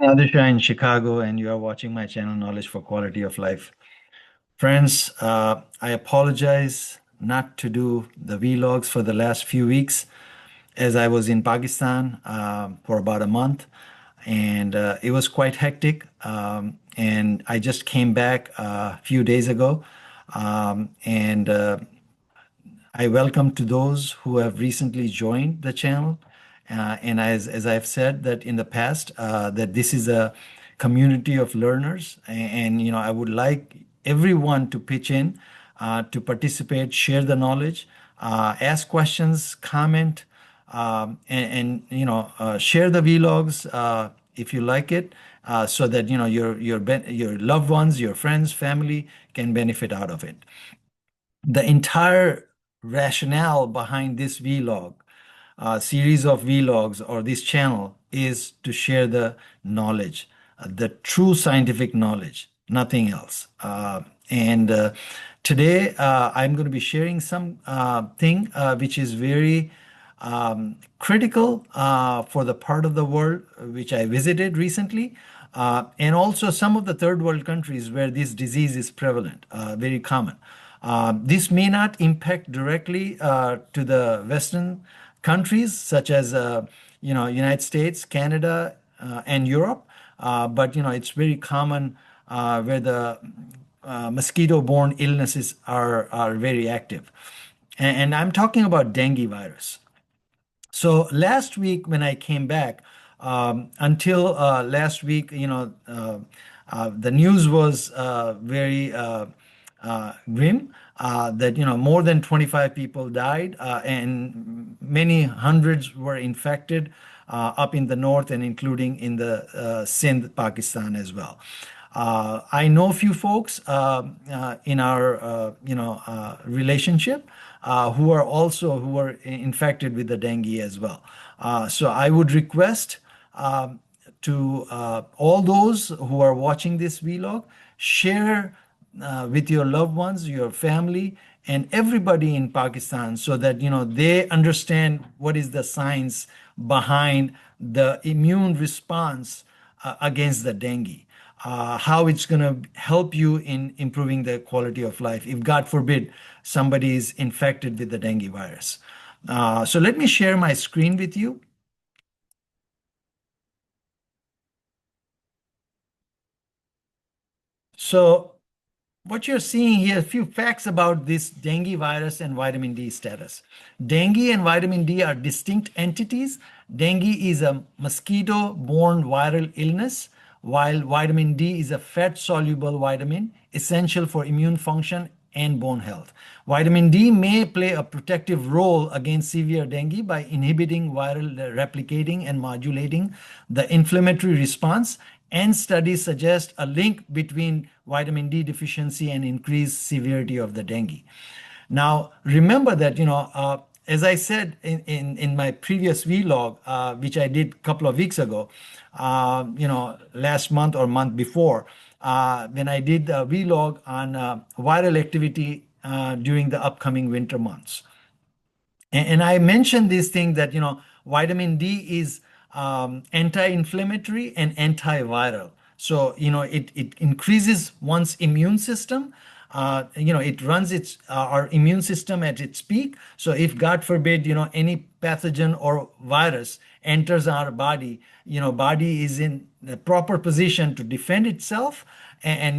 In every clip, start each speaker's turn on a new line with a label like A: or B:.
A: Adisha in Chicago, and you are watching my channel Knowledge for Quality of Life. Friends, I apologize not to do the vlogs for the last few weeks as I was in Pakistan for about a month, and it was quite hectic. And I just came back a few days ago, and I welcome to those who have recently joined the channel. And as I've said that in the past, that this is a community of learners, and I would like everyone to pitch in, to participate, share the knowledge, ask questions, comment, and share the vlogs if you like it, so that your loved ones, your friends, family can benefit out of it. The entire rationale behind this vlog, series of vlogs, or this channel is to share the knowledge, the true scientific knowledge, nothing else. And today I'm going to be sharing some thing which is very critical for the part of the world which I visited recently, and also some of the third world countries where this disease is prevalent, very common. This may not impact directly to the Western countries such as United States, Canada, and Europe, but it's very common where the mosquito-borne illnesses are very active. And I'm talking about dengue virus. So last week when I came back, until last week, the news was very grim, that more than 25 people died, and many hundreds were infected up in the north and including in the Sindh, Pakistan as well. I know a few folks in our relationship who were infected with the dengue as well. So I would request to all those who are watching this vlog, share with your loved ones, your family, and everybody in Pakistan, so that they understand what is the science behind the immune response against the dengue. How it's going to help you in improving the quality of life if, God forbid, somebody is infected with the dengue virus. So let me share my screen with you. So what you're seeing here, a few facts about this dengue virus and vitamin D status. Dengue and vitamin D are distinct entities. Dengue is a mosquito-borne viral illness, while vitamin D is a fat-soluble vitamin essential for immune function and bone health. Vitamin D may play a protective role against severe dengue by inhibiting viral replicating and modulating the inflammatory response, and studies suggest a link between vitamin D deficiency and increased severity of the dengue. Now, remember that, as I said in my previous vlog, which I did a couple of weeks ago, last month or month before, when I did a vlog on viral activity during the upcoming winter months. And I mentioned this thing that, vitamin D is anti-inflammatory and antiviral. So, it increases one's immune system. It runs our immune system at its peak. So if, God forbid, any pathogen or virus enters our body, body is in the proper position to defend itself, and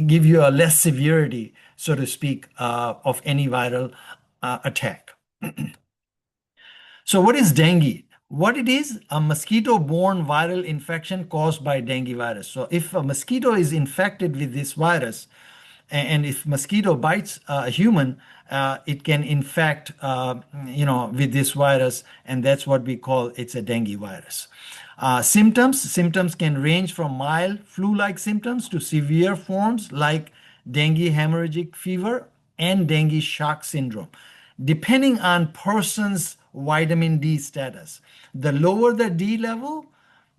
A: give you a less severity, so to speak, of any viral attack. So what is dengue? What it is, a mosquito-borne viral infection caused by dengue virus. So if a mosquito is infected with this virus, and if mosquito bites a human, it can infect, with this virus, and that's what we call it's a dengue virus. Symptoms can range from mild flu-like symptoms to severe forms like dengue hemorrhagic fever and dengue shock syndrome, depending on person's vitamin D status. The lower the D level,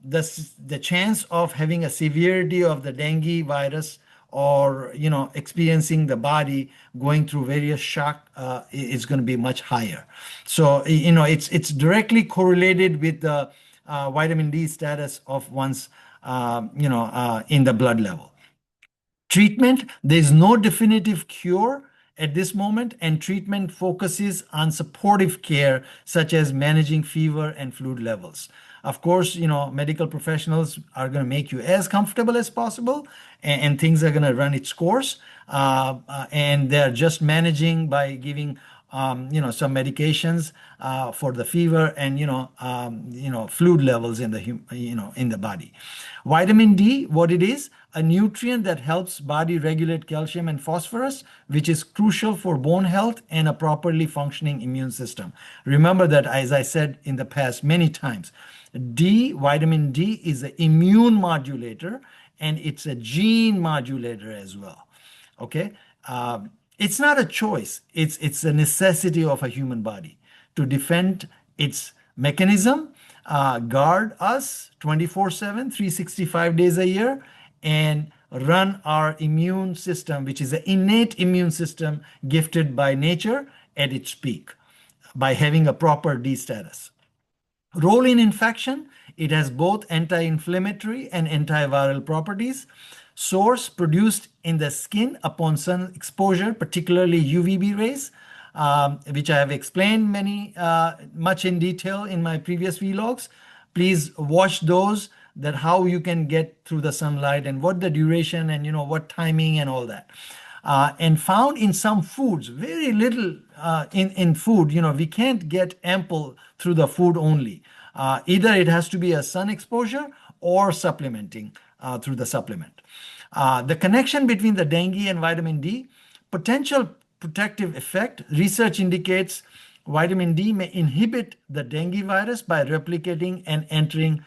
A: the chance of having a severity of the dengue virus, or experiencing the body going through various shock, is going to be much higher. So it's directly correlated with the vitamin D status of one's, in the blood level. Treatment, there is no definitive cure at this moment, and treatment focuses on supportive care, such as managing fever and fluid levels. Of course, medical professionals are going to make you as comfortable as possible, and things are going to run its course. And they're just managing by giving some medications for the fever and fluid levels in the body. Vitamin D, what it is, a nutrient that helps body regulate calcium and phosphorus, which is crucial for bone health and a properly functioning immune system. Remember that, as I said in the past many times, vitamin D is an immune modulator, and it's a gene modulator as well. Okay. It's not a choice. It's a necessity of a human body to defend its mechanism, guard us 24/7, 365 days a year, and run our immune system, which is an innate immune system gifted by nature, at its peak by having a proper D status. Role in infection, it has both anti-inflammatory and antiviral properties. Source, produced in the skin upon sun exposure, particularly UVB rays, which I have explained much in detail in my previous vlogs. Please watch those, that how you can get through the sunlight and what the duration and what timing and all that. And found in some foods, very little in food. We can't get ample through the food only. Either it has to be a sun exposure or supplementing through the supplement. The connection between the dengue and vitamin D, potential protective effect. Research indicates vitamin D may inhibit the dengue virus by replicating and entering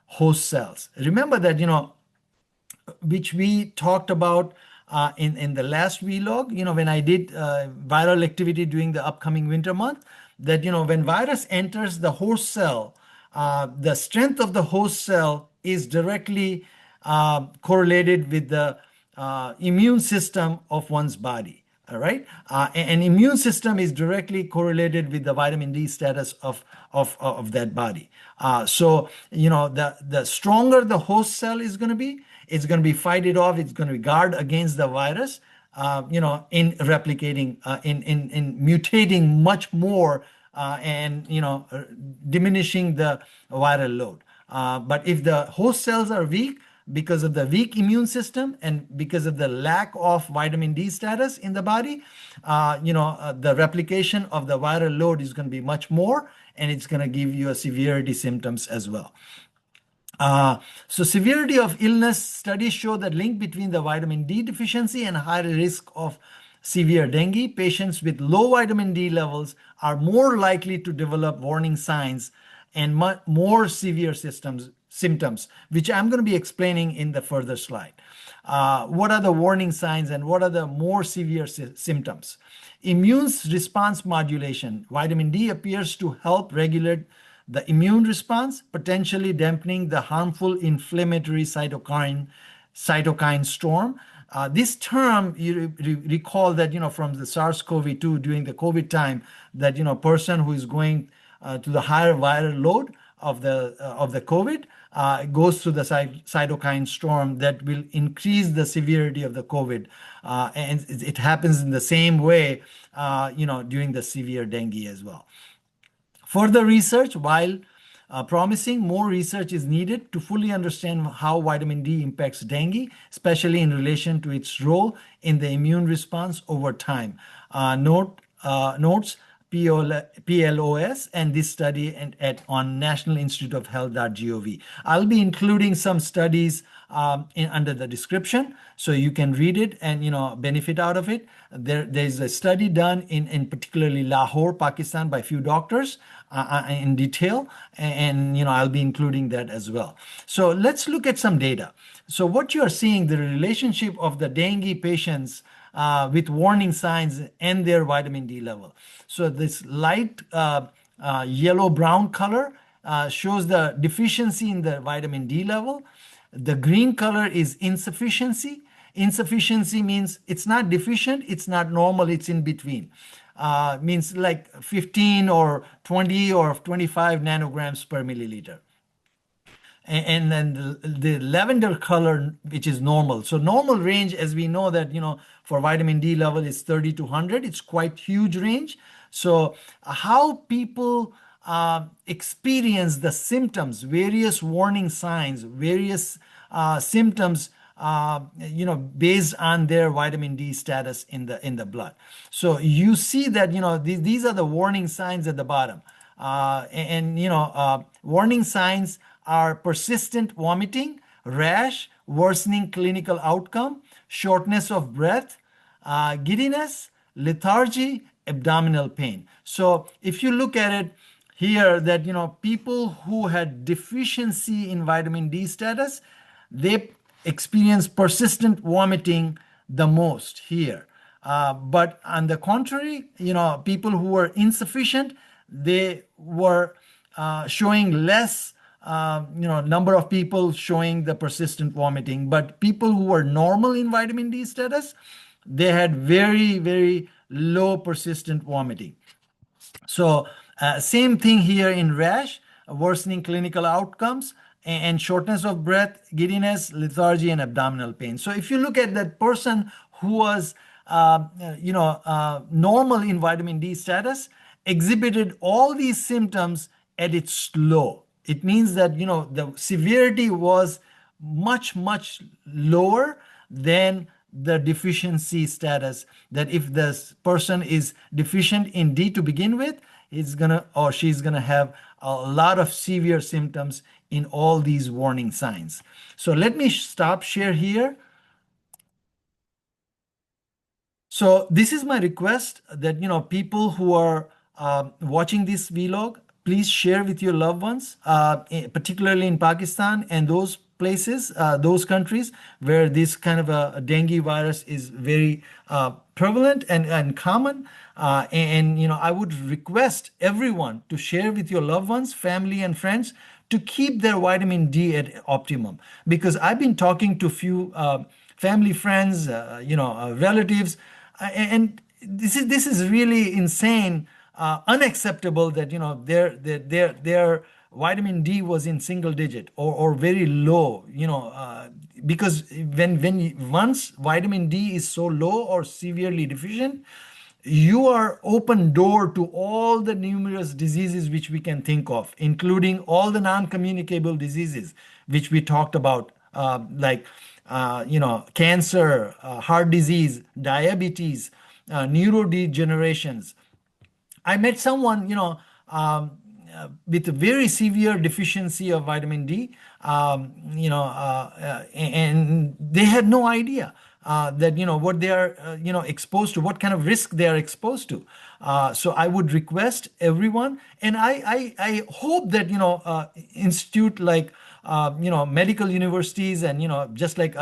A: host cells. Remember that, which we talked about in the last vlog, when I did viral activity during the upcoming winter month, that, when virus enters the host cell, the strength of the host cell is directly correlated with the immune system of one's body. All right. An immune system is directly correlated with the vitamin D status of that body. So, the stronger the host cell is going to be, it's going to be fight it off. It's going to be guard against the virus, in replicating, in mutating much more, and, diminishing the viral load. But if the host cells are weak, because of the weak immune system and because of the lack of vitamin D status in the body, the replication of the viral load is going to be much more, and it's going to give you a severity symptoms as well. So severity of illness studies show the link between the vitamin D deficiency and higher risk of severe dengue. Patients with low vitamin D levels are more likely to develop warning signs and more severe symptoms, which I'm going to be explaining in the further slide. What are the warning signs and what are the more severe symptoms? Immune response modulation. Vitamin D appears to help regulate the immune response, potentially dampening the harmful inflammatory cytokine storm. This term, you recall that, from the SARS-CoV-2 during the COVID time, that, person who is going to the higher viral load of the COVID goes through the cytokine storm that will increase the severity of the COVID. And it happens in the same way, during the severe dengue as well. Further research, while promising, more research is needed to fully understand how vitamin D impacts dengue, especially in relation to its role in the immune response over time. Notes PLOS and this study on National Institute of Health.gov. I'll be including some studies under the description, so you can read it and benefit out of it. There's a study done in particularly Lahore, Pakistan, by a few doctors in detail, and I'll be including that as well. So let's look at some data. So what you are seeing, the relationship of the dengue patients with warning signs and their vitamin D level. So this light yellow-brown color shows the deficiency in the vitamin D level. The green color is insufficiency. Insufficiency means it's not deficient, it's not normal, it's in between. Means like 15 or 20 or 25 nanograms per milliliter. And then the lavender color, which is normal. So normal range, as we know that, for vitamin D level is 30 to 100. It's quite huge range. So how people experience the symptoms, various warning signs, various symptoms, based on their vitamin D status in the blood. So you see that, these are the warning signs at the bottom. Warning signs are persistent vomiting, rash, worsening clinical outcome, shortness of breath, giddiness, lethargy, abdominal pain. So if you look at it here, that people who had deficiency in vitamin D status, they experience persistent vomiting the most here. But on the contrary, people who were insufficient, they were showing less, number of people showing the persistent vomiting. But people who were normal in vitamin D status, they had very, very low persistent vomiting. So same thing here in rash, worsening clinical outcomes, and shortness of breath, giddiness, lethargy, and abdominal pain. So if you look at that person who was, normal in vitamin D status, exhibited all these symptoms at its low. It means that, the severity was much, much lower than the deficiency status, that if this person is deficient in D to begin with, she's gonna have a lot of severe symptoms in all these warning signs. So let me stop share here. So this is my request that, people who are watching this vlog, please share with your loved ones, particularly in Pakistan and those places, those countries where this kind of a dengue virus is very prevalent and common. I would request everyone to share with your loved ones, family and friends, to keep their vitamin D at optimum. Because I've been talking to few family, friends, relatives, and this is really insane, unacceptable that their vitamin D was in single digit or very low, because once vitamin D is so low or severely deficient, you are open door to all the numerous diseases which we can think of, including all the non-communicable diseases which we talked about, like cancer, heart disease, diabetes, neurodegenerations. I met someone, with a very severe deficiency of vitamin D, and they had no idea that, what they are, exposed to, what kind of risk they are exposed to. So I would request everyone, and I hope that, institute like, medical universities and, just like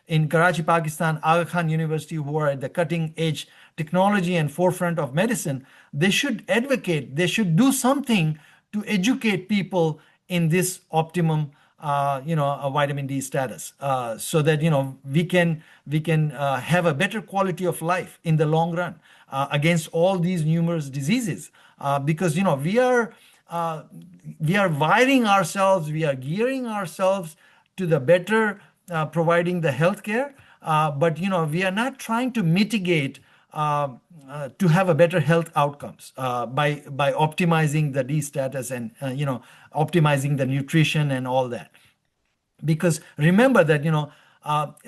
A: in Karachi, Pakistan, Aga Khan University, who are at the cutting edge technology and forefront of medicine, they should advocate, they should do something to educate people in this optimum, vitamin D status, so that, we can have a better quality of life in the long run, against all these numerous diseases, because, we are wiring ourselves, we are gearing ourselves to the better, providing the healthcare, but, we are not trying to mitigate, to have a better health outcomes, by optimizing the D status and, optimizing the nutrition and all that. Because remember that,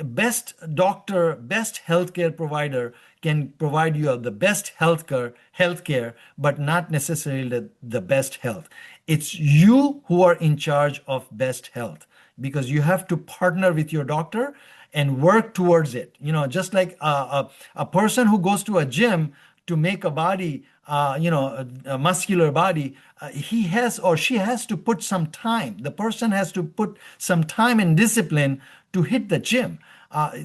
A: best doctor, best healthcare provider can provide you the best healthcare, but not necessarily the best health. It's you who are in charge of best health, because you have to partner with your doctor and work towards it. Just like a person who goes to a gym to make a body, a muscular body, he has or she has to put some time. The person has to put some time and discipline to hit the gym.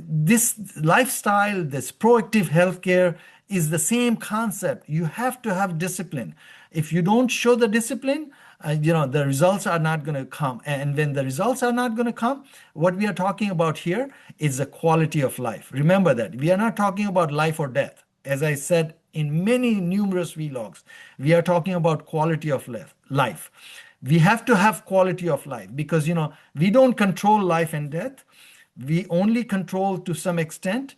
A: This lifestyle, this proactive healthcare is the same concept. You have to have discipline. If you don't show the discipline, the results are not going to come. And when the results are not going to come, what we are talking about here is the quality of life. Remember that we are not talking about life or death. As I said in many numerous vlogs, we are talking about quality of life. we have to have quality of life because, we don't control life and death. We only control to some extent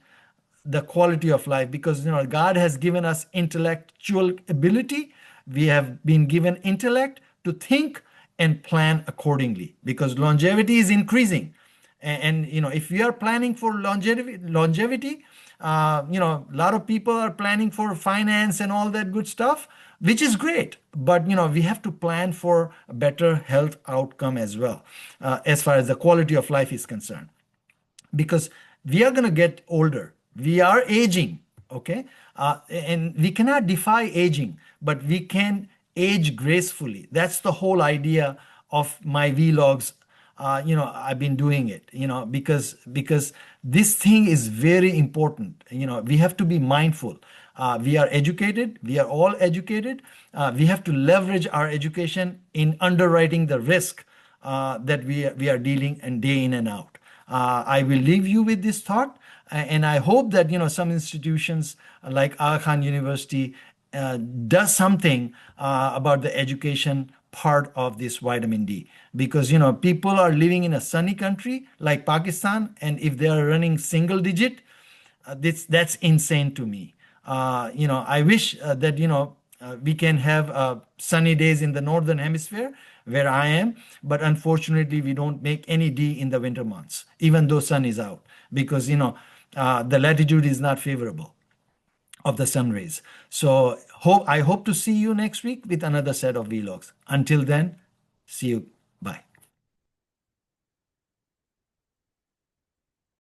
A: the quality of life because, God has given us intellectual ability. We have been given intellect to think and plan accordingly because longevity is increasing. And, if we are planning for longevity, a lot of people are planning for finance and all that good stuff, which is great. But, we have to plan for a better health outcome as well, as far as the quality of life is concerned, because we are going to get older. We are aging, okay? And we cannot defy aging, but we can age gracefully. That's the whole idea of my vlogs. I've been doing it, because this thing is very important. We have to be mindful. We are educated. We are all educated. We have to leverage our education in underwriting the risk that we are dealing and day in and out. I will leave you with this thought, and I hope that some institutions like Aga Khan University does something about the education part of this vitamin D, because people are living in a sunny country like Pakistan, and if they are running single digit, that's insane to me. I wish that we can have sunny days in the northern hemisphere where I am, but unfortunately we don't make any D in the winter months, even though sun is out, because the latitude is not favorable of the sun rays. So I hope to see you next week with another set of vlogs. Until then, see you. Bye.